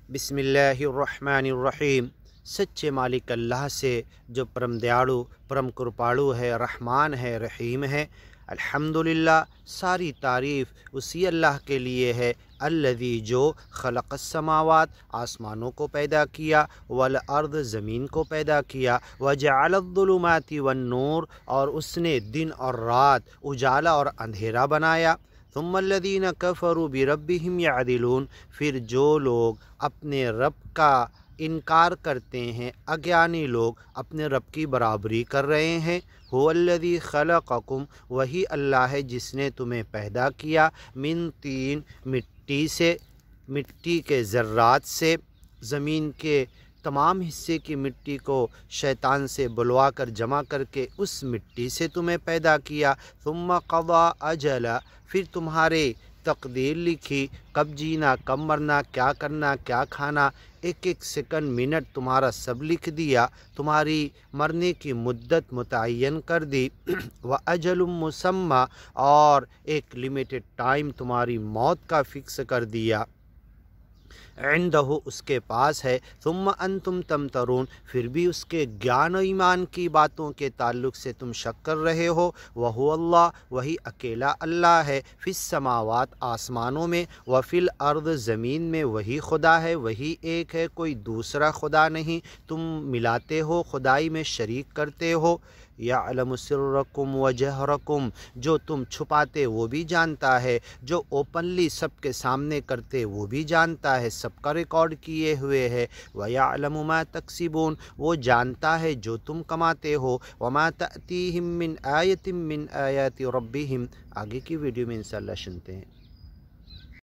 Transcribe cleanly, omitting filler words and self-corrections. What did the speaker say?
بسم اللہ الرحمن الرحیم۔ سچے مالک اللہ سے جو پرم دیاڑو پرم کرپاڑو ہے، رحمان ہے، رحیم ہے۔ الحمدللہ، ساری تعریف اسی اللہ کے لیے ہے، الذی جو خلق السماوات آسمانوں کو پیدا کیا، والارض زمین کو پیدا کیا، وجعل الظلمات والنور اور اس نے دن اور رات اجالا اور اندھیرا بنایا۔ ثم الذین کفروا بربہم یعدلون، پھر جو لوگ اپنے رب کا انکار کرتے ہیں، اگیانی لوگ اپنے رب کی برابری کر رہے ہیں۔ هو الذی خلقکم، وہی اللہ ہے جس نے تمہیں پیدا کیا، من طین، مٹی سے، مٹی کے ذرات سے، زمین کے تمام حصے کی مٹی کو شیطان سے بلوا کر جمع کر کے اس مٹی سے تمہیں پیدا کیا۔ ثم قضا اجلا، پھر تمہارے تقدیر لکھی، کب جینا کب مرنا، کیا کرنا کیا کھانا، ایک ایک سیکنڈ منٹ تمہارا سب لکھ دیا، تمہاری مرنے کی مدت متعین کر دی۔ وَأَجَلٌ مُّسَمًّى، اور ایک لمیٹڈ ٹائم تمہاری موت کا فکس کر دیا، عندہ اس کے پاس ہے۔ ثم انتم تمترون، پھر بھی اس کے گیان و ایمان کی باتوں کے تعلق سے تم شک کر رہے ہو۔ وہو اللہ، وہی اکیلا اللہ ہے، فی السماوات آسمانوں میں، وفی الارض زمین میں، وہی خدا ہے، وہی ایک ہے، کوئی دوسرا خدا نہیں، تم ملاتے ہو، خدائی میں شریک کرتے ہو۔ یعلم سرکم وجہرکم، جو تم چھپاتے وہ بھی جانتا ہے، جو اوپنلی سب کے سامنے کرتے وہ بھی جانتا ہے، سب کا ریکارڈ کیے ہوئے ہے۔ وَيَعْلَمُ مَا تَكْسِبُونَ، وہ جانتا ہے جو تم کماتے ہو۔ وَمَا تَأْتِيهِم مِّنْ آیَةٍ مِّنْ آیَاتِ رَبِّهِمْ، آگے کی ویڈیو میں انشاءاللہ سنتے ہیں۔